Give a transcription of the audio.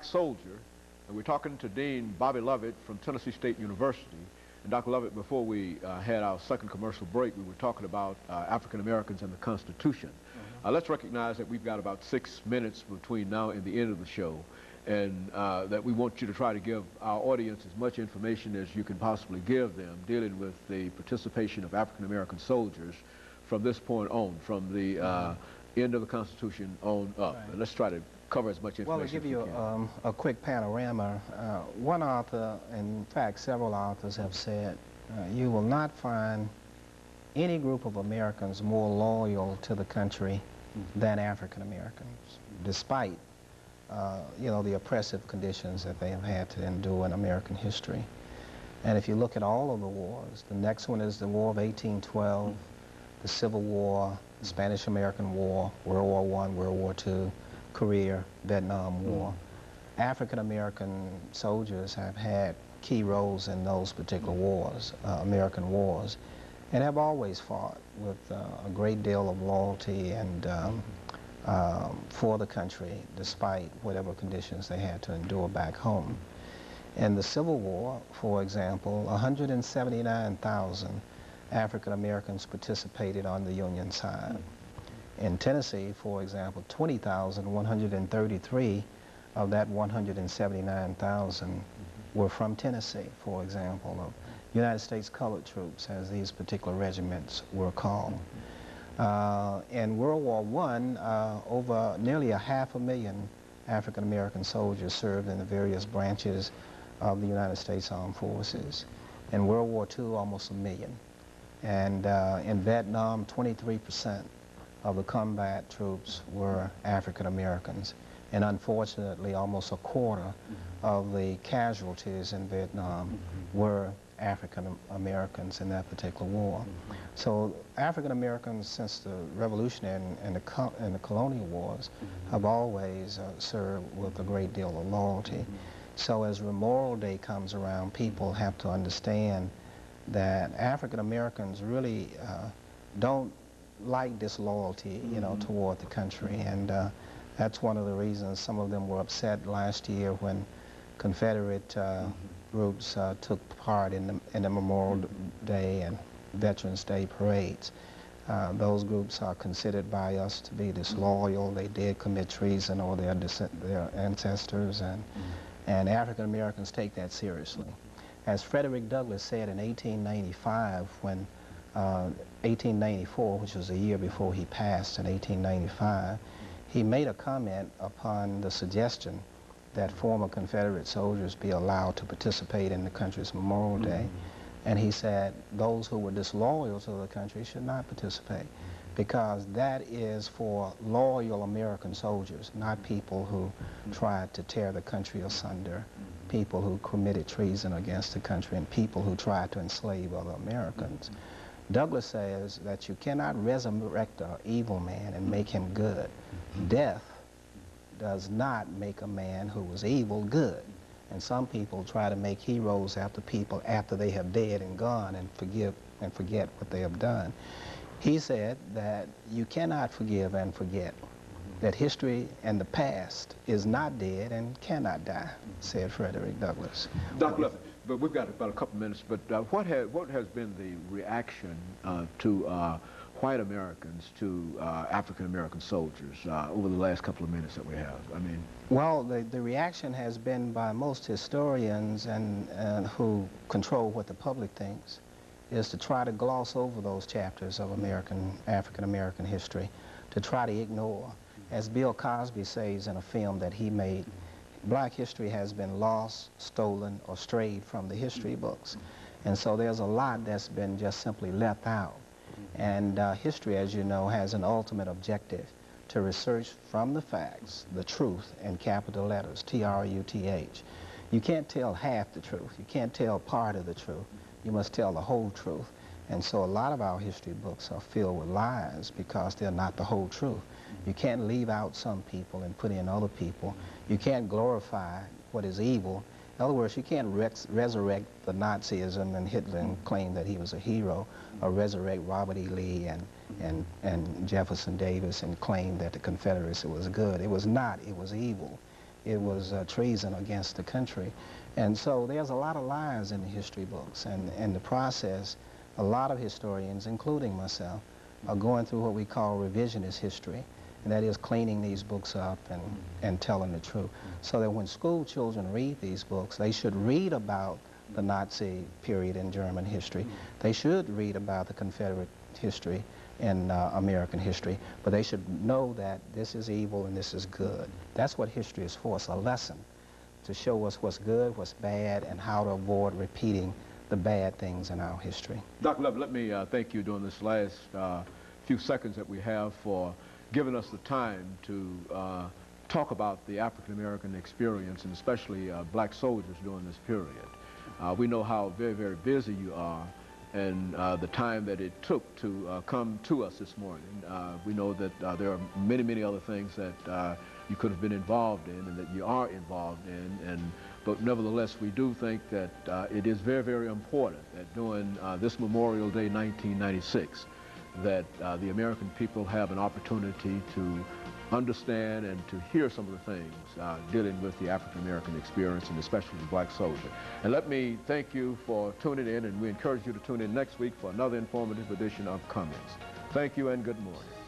soldier, and we're talking to Dean Bobby Lovett from Tennessee State University. And Dr. Lovett, before we had our second commercial break, we were talking about African Americans and the Constitution. Let's recognize that we've got about 6 minutes between now and the end of the show, and that we want you to try to give our audience as much information as you can possibly give them dealing with the participation of African American soldiers from this point on, from the end of the Constitution on up. Right. And let's try to cover as much information Well, to give you a quick panorama, one author, in fact several authors have said, you will not find any group of Americans more loyal to the country than African Americans, despite you know, the oppressive conditions that they have had to endure in American history. And if you look at all of the wars, the next one is the War of 1812, the Civil War, the Spanish-American War, World War I, World War II, Korea, Vietnam War. African-American soldiers have had key roles in those particular wars, American wars, and have always fought with a great deal of loyalty and for the country, despite whatever conditions they had to endure back home. In the Civil War, for example, 179,000 African Americans participated on the Union side. In Tennessee, for example, 20,133 of that 179,000 were from Tennessee, for example. United States colored troops, as these particular regiments were called. In World War I, over nearly 500,000 African American soldiers served in the various branches of the United States Armed Forces. In World War II, almost 1 million. And in Vietnam, 23% of the combat troops were African Americans. And unfortunately, almost a quarter of the casualties in Vietnam were African Americans in that particular war. So African Americans, since the Revolutionary and the colonial wars, have always served with a great deal of loyalty. So as Memorial Day comes around, people have to understand that African Americans really don't like disloyalty, you know, toward the country, and that's one of the reasons some of them were upset last year when Confederate groups took part in the Memorial Day and Veterans Day parades. Those groups are considered by us to be disloyal. They did commit treason over their ancestors, and African Americans take that seriously. As Frederick Douglass said in 1895, when 1894, which was a year before he passed in 1895, he made a comment upon the suggestion that former Confederate soldiers be allowed to participate in the country's Memorial Day. And he said those who were disloyal to the country should not participate, because that is for loyal American soldiers, not people who tried to tear the country asunder, people who committed treason against the country, and people who tried to enslave other Americans. Douglass says that you cannot resurrect an evil man and make him good. Death does not make a man who was evil good. And some people try to make heroes after people after they have dead and gone and forget what they have done. He said that you cannot forgive and forget, that history and the past is not dead and cannot die, said Frederick Douglass. Dr. Lovett, but we've got about a couple minutes, but what has been the reaction to white Americans to African American soldiers over the last couple of minutes that we have? I mean, well, the reaction has been by most historians and who control what the public thinks, is to try to gloss over those chapters of African American history, to try to ignore. As Bill Cosby says in a film that he made, black history has been lost, stolen, or strayed from the history books. And so there's a lot that's been just simply left out. And history, as you know, has an ultimate objective: to research from the facts, the truth, in capital letters, T-R-U-T-H. You can't tell half the truth. You can't tell part of the truth. You must tell the whole truth. And so a lot of our history books are filled with lies because they're not the whole truth. You can't leave out some people and put in other people. You can't glorify what is evil. In other words, you can't resurrect the Nazism and Hitler and claim that he was a hero, or resurrect Robert E. Lee and Jefferson Davis and claim that the Confederacy was good. It was not. It was evil. it was treason against the country. And so there's a lot of lies in the history books, and in the process, a lot of historians, including myself, are going through what we call revisionist history, and that is cleaning these books up and telling the truth. So that when school children read these books, they should read about the Nazi period in German history. They should read about the Confederate history in American history, but they should know that this is evil and this is good. That's what history is for. It's a lesson to show us what's good, what's bad, and how to avoid repeating the bad things in our history. Dr. Lovett, let me thank you during this last few seconds that we have for giving us the time to talk about the African American experience, and especially black soldiers during this period. We know how very, very busy you are, and the time that it took to come to us this morning. We know that there are many, many other things that you could have been involved in and that you are involved in, but nevertheless we do think that it is very, very important that during this Memorial Day 1996 that the American people have an opportunity to understand and to hear some of the things dealing with the African American experience, and especially the black soldier. And let me thank you for tuning in, and we encourage you to tune in next week for another informative edition of Comments. Thank you and good morning.